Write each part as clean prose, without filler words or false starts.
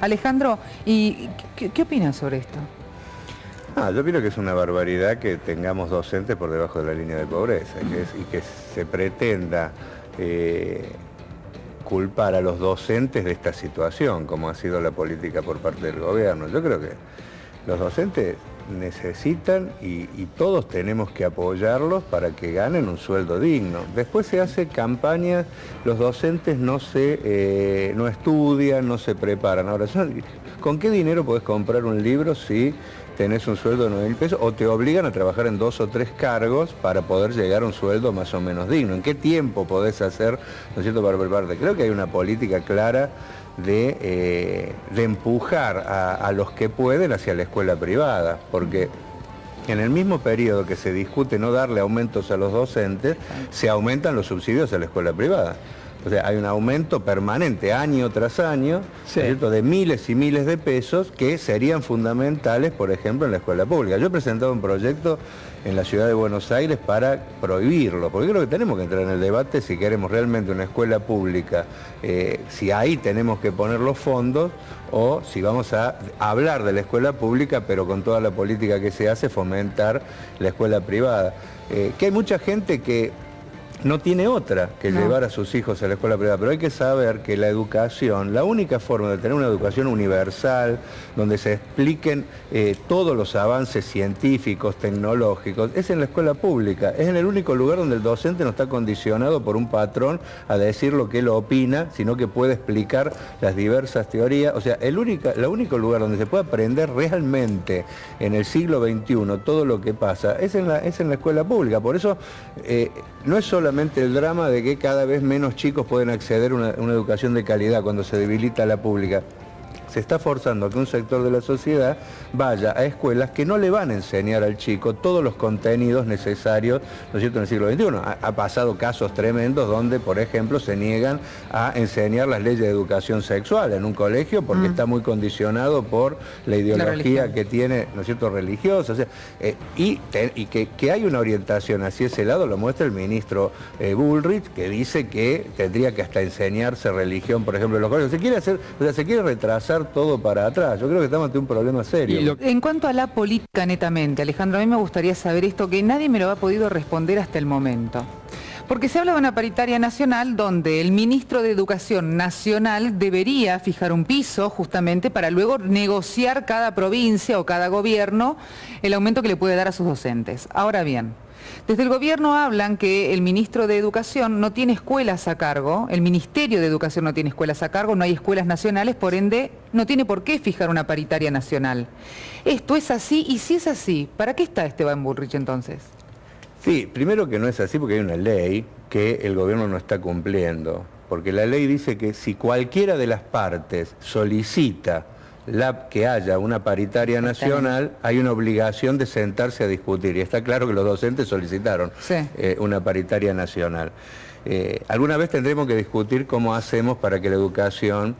Alejandro, ¿y qué opinas sobre esto? Yo creo que es una barbaridad que tengamos docentes por debajo de la línea de pobreza y que se pretenda culpar a los docentes de esta situación, como ha sido la política por parte del gobierno. Yo creo que los docentes necesitan y todos tenemos que apoyarlos para que ganen un sueldo digno. Después se hace campañas, los docentes no estudian, no se preparan. Ahora, ¿con qué dinero podés comprar un libro si tenés un sueldo de 9.000 pesos o te obligan a trabajar en 2 o 3 cargos para poder llegar a un sueldo más o menos digno? ¿En qué tiempo podés hacer, ¿no es cierto?, para prepararte? Creo que hay una política clara de empujar a los que pueden hacia la escuela privada, porque en el mismo periodo que se discute no darle aumentos a los docentes, se aumentan los subsidios a la escuela privada. O sea, hay un aumento permanente año tras año, sí, ¿cierto?, de miles y miles de pesos que serían fundamentales, por ejemplo, en la escuela pública. Yo he presentado un proyecto en la ciudad de Buenos Aires para prohibirlo, porque creo que tenemos que entrar en el debate si queremos realmente una escuela pública, si ahí tenemos que poner los fondos o si vamos a hablar de la escuela pública, pero con toda la política que se hace, fomentar la escuela privada. Que hay mucha gente que no tiene otra que llevar a sus hijos a la escuela privada, pero hay que saber que la educación, la única forma de tener una educación universal, donde se expliquen todos los avances científicos, tecnológicos, es en la escuela pública. Es en el único lugar donde el docente no está condicionado por un patrón a decir lo que él opina, sino que puede explicar las diversas teorías. O sea, el único lugar donde se puede aprender realmente en el siglo XXI todo lo que pasa es en la escuela pública. Por eso no es solamente el drama de que cada vez menos chicos pueden acceder a una educación de calidad cuando se debilita la pública. Se está forzando a que un sector de la sociedad vaya a escuelas que no le van a enseñar al chico todos los contenidos necesarios, ¿no es cierto?, en el siglo XXI. Ha pasado casos tremendos donde, por ejemplo, se niegan a enseñar las leyes de educación sexual en un colegio porque está muy condicionado por la ideología que tiene, ¿no es cierto?, religiosa. O sea, y que hay una orientación hacia ese lado lo muestra el ministro Bullrich, que dice que tendría que hasta enseñarse religión, por ejemplo, en los colegios. Se quiere retrasar todo para atrás. Yo creo que estamos ante un problema serio. En cuanto a la política netamente, Alejandro, a mí me gustaría saber esto, que nadie me lo ha podido responder hasta el momento. Porque se habla de una paritaria nacional donde el ministro de Educación Nacional debería fijar un piso justamente para luego negociar cada provincia o cada gobierno el aumento que le puede dar a sus docentes. Ahora bien, desde el gobierno hablan que el ministro de Educación no tiene escuelas a cargo, el Ministerio de Educación no tiene escuelas a cargo, no hay escuelas nacionales, por ende no tiene por qué fijar una paritaria nacional. ¿Esto es así? Y si es así, ¿para qué está Esteban Bullrich entonces? Sí, primero que no es así porque hay una ley que el gobierno no está cumpliendo, porque la ley dice que si cualquiera de las partes solicita que haya una paritaria nacional, hay una obligación de sentarse a discutir, y está claro que los docentes solicitaron una paritaria nacional. Alguna vez tendremos que discutir cómo hacemos para que la educación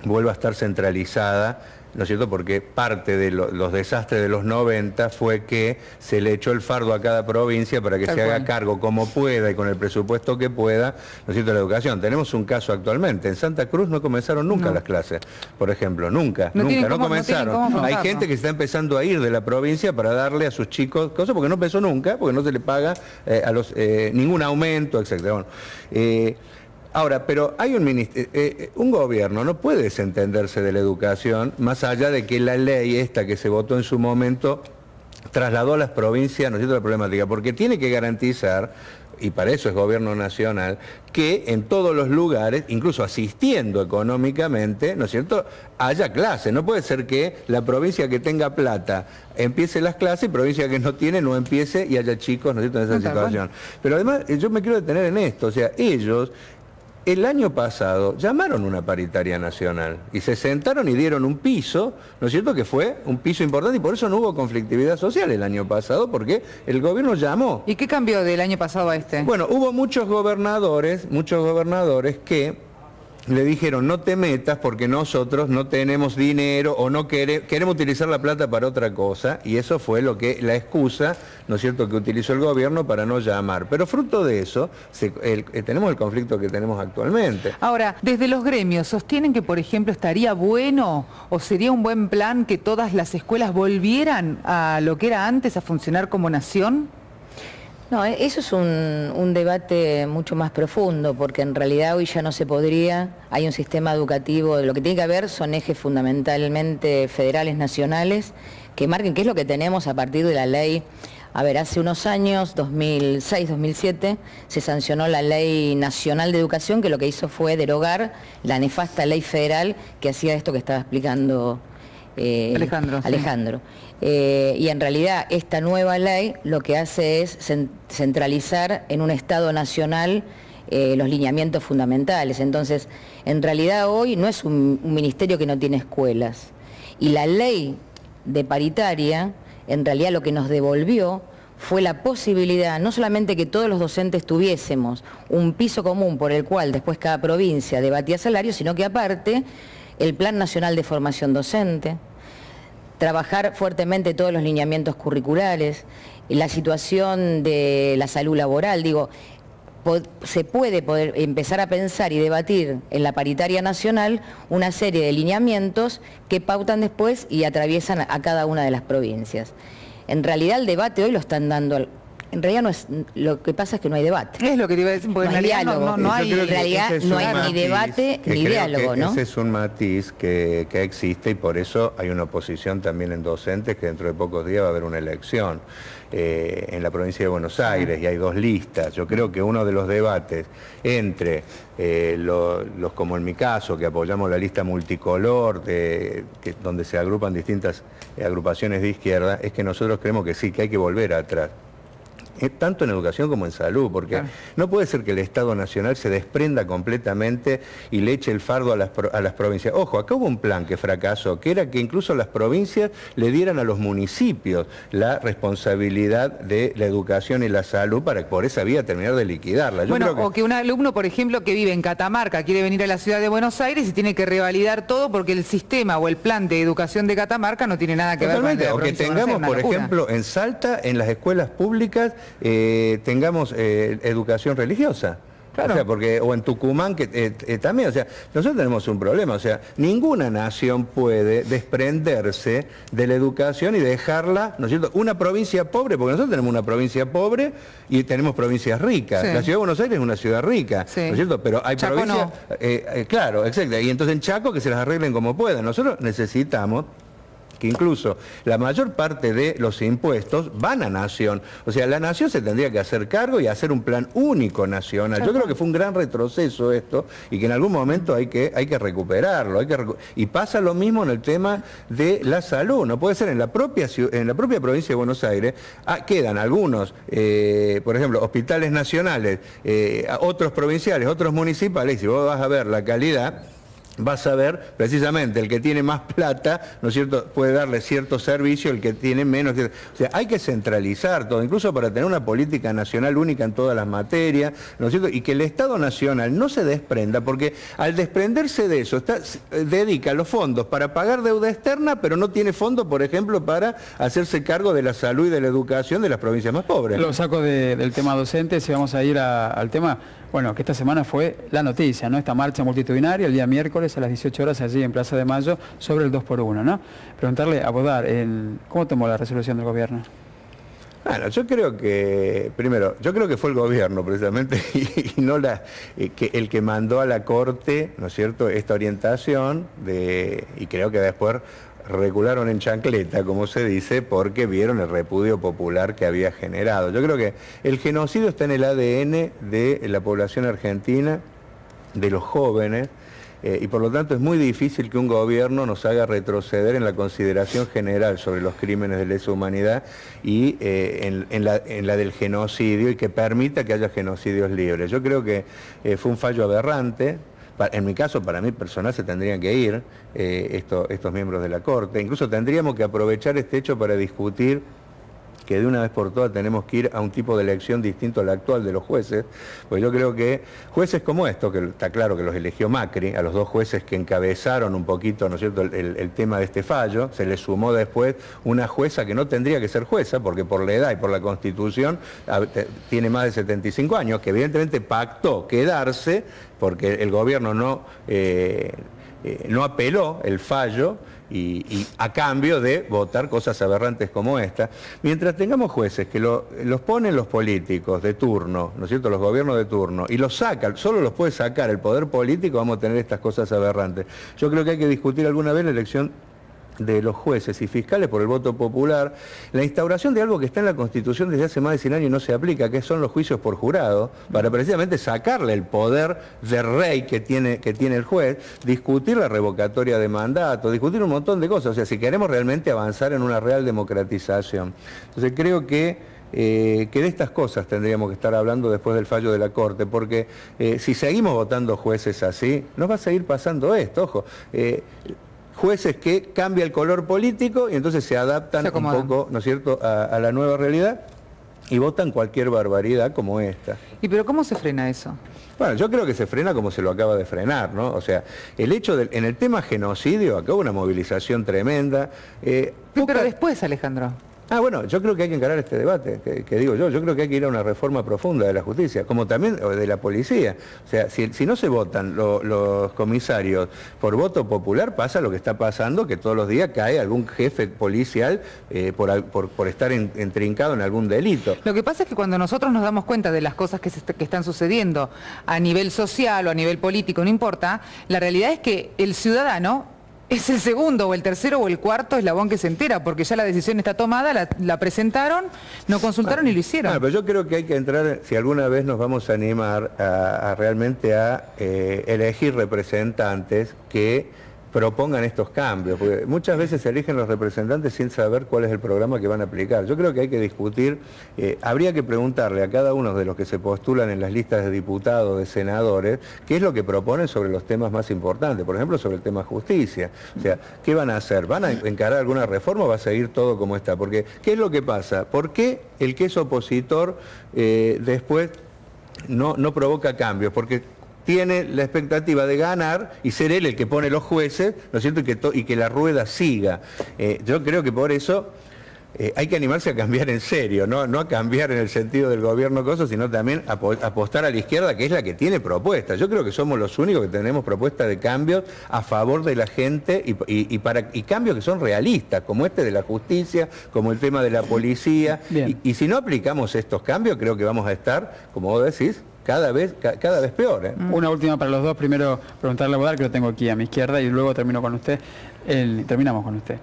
vuelva a estar centralizada, ¿no es cierto?, porque parte de los desastres de los 90 fue que se le echó el fardo a cada provincia para que se haga cargo como pueda y con el presupuesto que pueda, ¿no es cierto?, la educación. Tenemos un caso actualmente. En Santa Cruz no comenzaron nunca las clases, por ejemplo, nunca comenzaron. Hay gente que está empezando a ir de la provincia para darle a sus chicos cosas porque no empezó nunca, porque no se le paga ningún aumento, etc. Bueno, ahora, pero hay un gobierno no puede desentenderse de la educación, más allá de que la ley esta que se votó en su momento trasladó a las provincias, ¿no es cierto?, la problemática, porque tiene que garantizar, y para eso es gobierno nacional, que en todos los lugares, incluso asistiendo económicamente, ¿no es cierto?, haya clases. No puede ser que la provincia que tenga plata empiece las clases y provincia que no tiene no empiece y haya chicos, ¿no es cierto?, en esa situación. Pero además, yo me quiero detener en esto, o sea, ellos el año pasado llamaron una paritaria nacional y se sentaron y dieron un piso, ¿no es cierto?, que fue un piso importante y por eso no hubo conflictividad social el año pasado, porque el gobierno llamó. ¿Y qué cambió del año pasado a este? Bueno, hubo muchos gobernadores que le dijeron no te metas porque nosotros no tenemos dinero o no queremos utilizar la plata para otra cosa, y eso fue la excusa, ¿no es cierto?, que utilizó el gobierno para no llamar. Pero fruto de eso tenemos el conflicto que tenemos actualmente. Ahora, desde los gremios, ¿sostienen que, por ejemplo, estaría bueno o sería un buen plan que todas las escuelas volvieran a lo que era antes, a funcionar como nación? No, eso es un debate mucho más profundo, porque en realidad hoy ya no se podría, hay un sistema educativo, lo que tiene que haber son ejes fundamentalmente federales, nacionales, que marquen qué es lo que tenemos a partir de la ley. A ver, hace unos años, 2006, 2007, se sancionó la Ley Nacional de Educación, que lo que hizo fue derogar la nefasta ley federal que hacía esto que estaba explicando Alejandro. Y en realidad esta nueva ley lo que hace es centralizar en un Estado nacional los lineamientos fundamentales. Entonces, en realidad hoy no es un ministerio que no tiene escuelas. Y la ley de paritaria, en realidad lo que nos devolvió fue la posibilidad, no solamente que todos los docentes tuviésemos un piso común por el cual después cada provincia debatía salarios, sino que aparte el Plan Nacional de Formación Docente, trabajar fuertemente todos los lineamientos curriculares, la situación de la salud laboral, digo, se puede empezar a pensar y debatir en la paritaria nacional una serie de lineamientos que pautan después y atraviesan a cada una de las provincias. En realidad el debate hoy lo están dando... En realidad no es, lo que pasa es que no hay debate. Es lo que te iba a decir, porque no hay diálogo. No hay, en realidad no hay ni debate ni diálogo, ¿no? Ese es un matiz que existe, y por eso hay una oposición también en docentes, que dentro de pocos días va a haber una elección en la provincia de Buenos Aires, y hay dos listas. Yo creo que uno de los debates entre los como en mi caso, que apoyamos la lista multicolor, donde se agrupan distintas agrupaciones de izquierda, es que nosotros creemos que sí, que hay que volver atrás. Tanto en educación como en salud, porque claro, no puede ser que el Estado Nacional se desprenda completamente y le eche el fardo a las provincias. Ojo, acá hubo un plan que fracasó, que era que incluso las provincias le dieran a los municipios la responsabilidad de la educación y la salud para por esa vía terminar de liquidarla. Yo creo que... O que un alumno, por ejemplo, que vive en Catamarca, quiere venir a la ciudad de Buenos Aires y tiene que revalidar todo porque el sistema o el plan de educación de Catamarca no tiene nada que ver con el de la provincia de Buenos Aires. O que tengamos, por ejemplo, en Salta, en las escuelas públicas, tengamos educación religiosa. Claro. O sea, o en Tucumán, que también, o sea, nosotros tenemos un problema, o sea, ninguna nación puede desprenderse de la educación y dejarla, ¿no es cierto?, una provincia pobre, porque nosotros tenemos una provincia pobre y tenemos provincias ricas. Sí. La ciudad de Buenos Aires es una ciudad rica, sí, ¿no es cierto?, pero hay Chaco provincias... No. Claro, exacto, y entonces en Chaco que se las arreglen como puedan. Nosotros necesitamos que incluso la mayor parte de los impuestos van a Nación. O sea, la Nación se tendría que hacer cargo y hacer un plan único nacional. Yo creo que fue un gran retroceso esto y que en algún momento hay que recuperarlo. Y pasa lo mismo en el tema de la salud. No puede ser en la propia provincia de Buenos Aires, quedan algunos, por ejemplo, hospitales nacionales, otros provinciales, otros municipales, y si vos vas a ver la calidad, vas a ver precisamente el que tiene más plata, ¿no es cierto?, puede darle cierto servicio, el que tiene menos. O sea, hay que centralizar todo, incluso para tener una política nacional única en todas las materias, ¿no es cierto?, y que el Estado Nacional no se desprenda, porque al desprenderse de eso, dedica los fondos para pagar deuda externa, pero no tiene fondos, por ejemplo, para hacerse cargo de la salud y de la educación de las provincias más pobres. Lo saco del tema docente, si vamos a ir al tema... Bueno, que esta semana fue la noticia, ¿no? Esta marcha multitudinaria el día miércoles a las 18 horas allí en Plaza de Mayo sobre el 2x1, ¿no? Preguntarle a Bodar, ¿cómo tomó la resolución del gobierno? Bueno, yo creo que, primero, fue el gobierno precisamente y no el que mandó a la Corte, ¿no es cierto?, esta orientación y creo que después recularon en chancleta, como se dice, porque vieron el repudio popular que había generado. Yo creo que el genocidio está en el ADN de la población argentina, de los jóvenes, y por lo tanto es muy difícil que un gobierno nos haga retroceder en la consideración general sobre los crímenes de lesa humanidad y en la del genocidio, y que permita que haya genocidios libres. Yo creo que fue un fallo aberrante. En mi caso, para mí personal, se tendrían que ir estos miembros de la Corte. Incluso tendríamos que aprovechar este hecho para discutir que de una vez por todas tenemos que ir a un tipo de elección distinto al actual de los jueces, porque yo creo que jueces como estos, que está claro que los eligió Macri, a los dos jueces que encabezaron un poquito, ¿no es cierto?, el tema de este fallo, se le sumó después una jueza que no tendría que ser jueza, porque por la edad y por la Constitución tiene más de 75 años, que evidentemente pactó quedarse, porque el gobierno no apeló el fallo, y a cambio de votar cosas aberrantes como esta. Mientras tengamos jueces que los ponen los políticos de turno, ¿no es cierto?, los gobiernos de turno, y los sacan, solo los puede sacar el poder político, vamos a tener estas cosas aberrantes. Yo creo que hay que discutir alguna vez la elección de los jueces y fiscales por el voto popular, la instauración de algo que está en la Constitución desde hace más de 100 años y no se aplica, que son los juicios por jurado, para precisamente sacarle el poder de rey que tiene el juez, discutir la revocatoria de mandato, discutir un montón de cosas, o sea, si queremos realmente avanzar en una real democratización. Entonces creo que de estas cosas tendríamos que estar hablando después del fallo de la Corte, porque si seguimos votando jueces así, nos va a seguir pasando esto, ojo. Jueces que cambia el color político y entonces se adaptan un poco, ¿no es cierto?, a la nueva realidad y votan cualquier barbaridad como esta. ¿Y pero cómo se frena eso? Bueno, yo creo que se frena como se lo acaba de frenar, ¿no? O sea, el hecho en el tema genocidio, acá hubo una movilización tremenda. Pero después, Alejandro. Bueno, yo creo que hay que encarar este debate, que digo yo creo que hay que ir a una reforma profunda de la justicia, como también de la policía. O sea, si no se votan los comisarios por voto popular, pasa lo que está pasando, que todos los días cae algún jefe policial por estar entrincado en algún delito. Lo que pasa es que cuando nosotros nos damos cuenta de las cosas que están sucediendo a nivel social o a nivel político, no importa, la realidad es que el ciudadano es el segundo o el tercero o el cuarto eslabón que se entera, porque ya la decisión está tomada, la presentaron, no consultaron y lo hicieron. Pero yo creo que hay que entrar, si alguna vez nos vamos a animar realmente a elegir representantes que propongan estos cambios, porque muchas veces se eligen los representantes sin saber cuál es el programa que van a aplicar. Yo creo que hay que discutir, habría que preguntarle a cada uno de los que se postulan en las listas de diputados, de senadores, qué es lo que proponen sobre los temas más importantes, por ejemplo sobre el tema justicia. O sea, ¿qué van a hacer? ¿Van a encarar alguna reforma o va a seguir todo como está? Porque, ¿qué es lo que pasa? ¿Por qué el que es opositor después no provoca cambios? Porque tiene la expectativa de ganar y ser él el que pone los jueces, ¿no es cierto?, y que la rueda siga. Yo creo que por eso hay que animarse a cambiar en serio, no a cambiar en el sentido del gobierno sino también apostar a la izquierda, que es la que tiene propuestas. Yo creo que somos los únicos que tenemos propuestas de cambios a favor de la gente y cambios que son realistas, como este de la justicia, como el tema de la policía. Y si no aplicamos estos cambios, creo que vamos a estar, como vos decís, cada vez peor, ¿eh? Una última para los dos. Primero preguntarle a Bodar, que lo tengo aquí a mi izquierda, y luego terminamos con usted.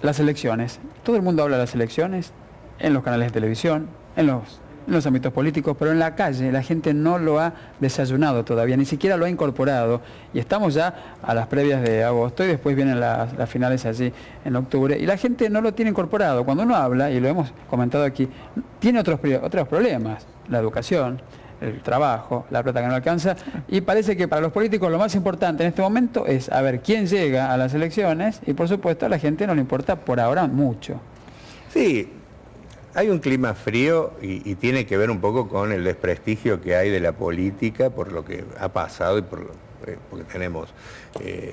Las elecciones. Todo el mundo habla de las elecciones en los canales de televisión, en los ámbitos políticos, pero en la calle la gente no lo ha desayunado todavía, ni siquiera lo ha incorporado. Y estamos ya a las previas de agosto y después vienen las finales allí en octubre, y la gente no lo tiene incorporado. Cuando uno habla, y lo hemos comentado aquí, tiene otros problemas, la educación, el trabajo, la plata que no alcanza, y parece que para los políticos lo más importante en este momento es a ver quién llega a las elecciones, y por supuesto a la gente no le importa por ahora mucho. Sí, hay un clima frío y tiene que ver un poco con el desprestigio que hay de la política por lo que ha pasado y porque tenemos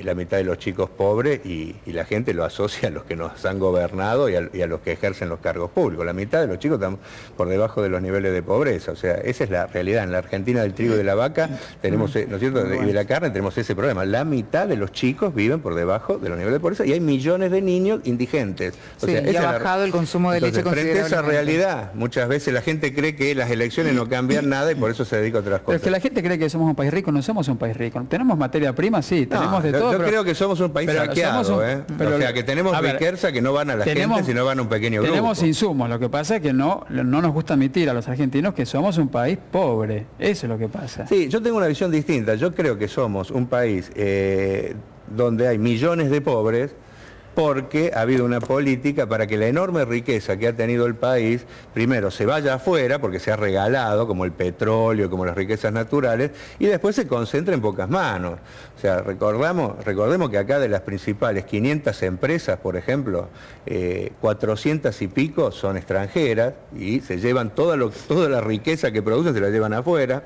la mitad de los chicos pobres y la gente lo asocia a los que nos han gobernado y a los que ejercen los cargos públicos. La mitad de los chicos están por debajo de los niveles de pobreza, o sea, esa es la realidad. En la Argentina del trigo y de la vaca tenemos, ¿no es cierto?, y de la carne tenemos ese problema. La mitad de los chicos viven por debajo de los niveles de pobreza y hay millones de niños indigentes. O sea, y ha bajado el consumo de leche considerablemente. Frente a esa realidad, muchas veces la gente cree que las elecciones no cambian nada y por eso se dedica a otras cosas. Pero es que la gente cree que somos un país rico, no somos un país rico. Tenemos materia prima, sí, tenemos de todo. Yo creo que somos un país saqueado, o sea, que tenemos riqueza que no van a la gente, sino van a un pequeño grupo. Tenemos insumos, lo que pasa es que no nos gusta admitir a los argentinos que somos un país pobre. Eso es lo que pasa. Sí, yo tengo una visión distinta. Yo creo que somos un país donde hay millones de pobres, porque ha habido una política para que la enorme riqueza que ha tenido el país, primero se vaya afuera, porque se ha regalado, como el petróleo, como las riquezas naturales, y después se concentra en pocas manos. O sea, recordemos que acá de las principales 500 empresas, por ejemplo, 400 y pico son extranjeras, y se llevan toda la riqueza que producen, se la llevan afuera,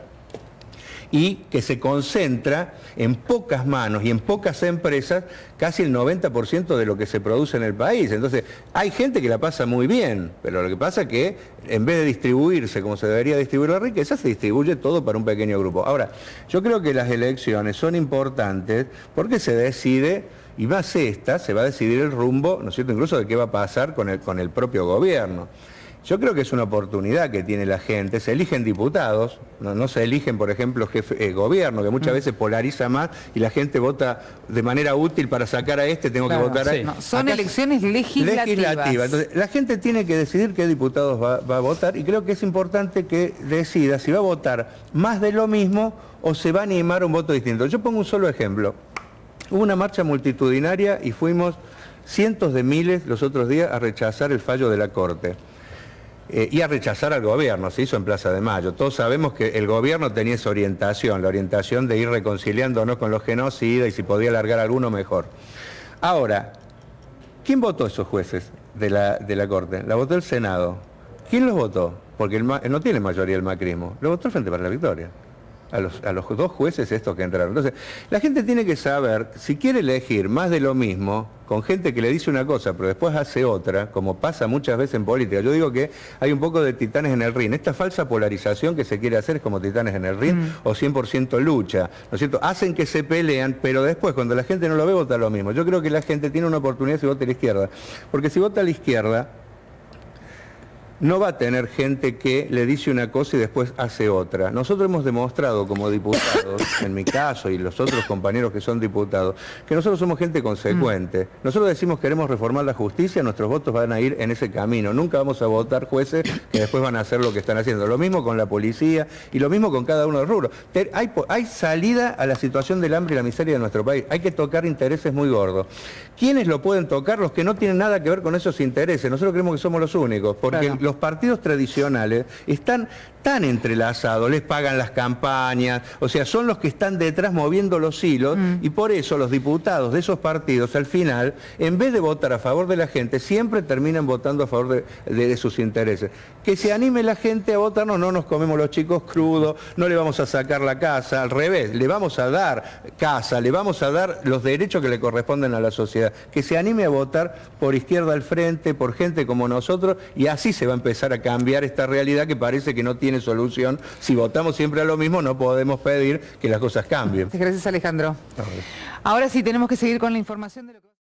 y que se concentra en pocas manos y en pocas empresas casi el 90% de lo que se produce en el país. Entonces, hay gente que la pasa muy bien, pero lo que pasa es que en vez de distribuirse como se debería distribuir la riqueza, se distribuye todo para un pequeño grupo. Ahora, yo creo que las elecciones son importantes porque se decide, y más esta, se va a decidir el rumbo, ¿no es cierto?, incluso de qué va a pasar con el propio gobierno. Yo creo que es una oportunidad que tiene la gente, se eligen diputados, no se eligen, por ejemplo, gobierno, que muchas veces polariza más y la gente vota de manera útil para sacar a este, tengo que votar a este. No, son elecciones legislativas. Entonces, la gente tiene que decidir qué diputados va a votar y creo que es importante que decida si va a votar más de lo mismo o se va a animar a un voto distinto. Yo pongo un solo ejemplo. Hubo una marcha multitudinaria y fuimos cientos de miles los otros días a rechazar el fallo de la Corte. Y a rechazar al gobierno, se hizo en Plaza de Mayo. Todos sabemos que el gobierno tenía esa orientación, la orientación de ir reconciliándonos con los genocidas y si podía largar alguno mejor. Ahora, ¿quién votó esos jueces de la Corte? La votó el Senado. ¿Quién los votó? Porque no tiene mayoría el macrismo. Lo votó el Frente para la Victoria. A los dos jueces estos que entraron. Entonces, la gente tiene que saber, si quiere elegir más de lo mismo, con gente que le dice una cosa, pero después hace otra, como pasa muchas veces en política. Yo digo que hay un poco de titanes en el ring. Esta falsa polarización que se quiere hacer es como titanes en el ring o 100% lucha, ¿no es cierto? Hacen que se pelean, pero después, cuando la gente no lo ve, vota lo mismo. Yo creo que la gente tiene una oportunidad si vota a la izquierda. Porque si vota a la izquierda, no va a tener gente que le dice una cosa y después hace otra. Nosotros hemos demostrado como diputados, en mi caso y los otros compañeros que son diputados, que nosotros somos gente consecuente. Nosotros decimos queremos reformar la justicia, nuestros votos van a ir en ese camino. Nunca vamos a votar jueces que después van a hacer lo que están haciendo. Lo mismo con la policía y lo mismo con cada uno de los rubros. Hay salida a la situación del hambre y la miseria de nuestro país. Hay que tocar intereses muy gordos. ¿Quiénes lo pueden tocar? Los que no tienen nada que ver con esos intereses. Nosotros creemos que somos los únicos, porque claro, los partidos tradicionales están tan entrelazados, les pagan las campañas, o sea, son los que están detrás moviendo los hilos y por eso los diputados de esos partidos al final, en vez de votar a favor de la gente, siempre terminan votando a favor de sus intereses. Que se anime la gente a votar, no nos comemos los chicos crudos, no le vamos a sacar la casa, al revés, le vamos a dar casa, le vamos a dar los derechos que le corresponden a la sociedad. Que se anime a votar por Izquierda al Frente, por gente como nosotros, y así se va a empezar a cambiar esta realidad que parece que no tiene solución. Si votamos siempre a lo mismo, no podemos pedir que las cosas cambien. Gracias, Alejandro. Ahora sí, tenemos que seguir con la información de lo que...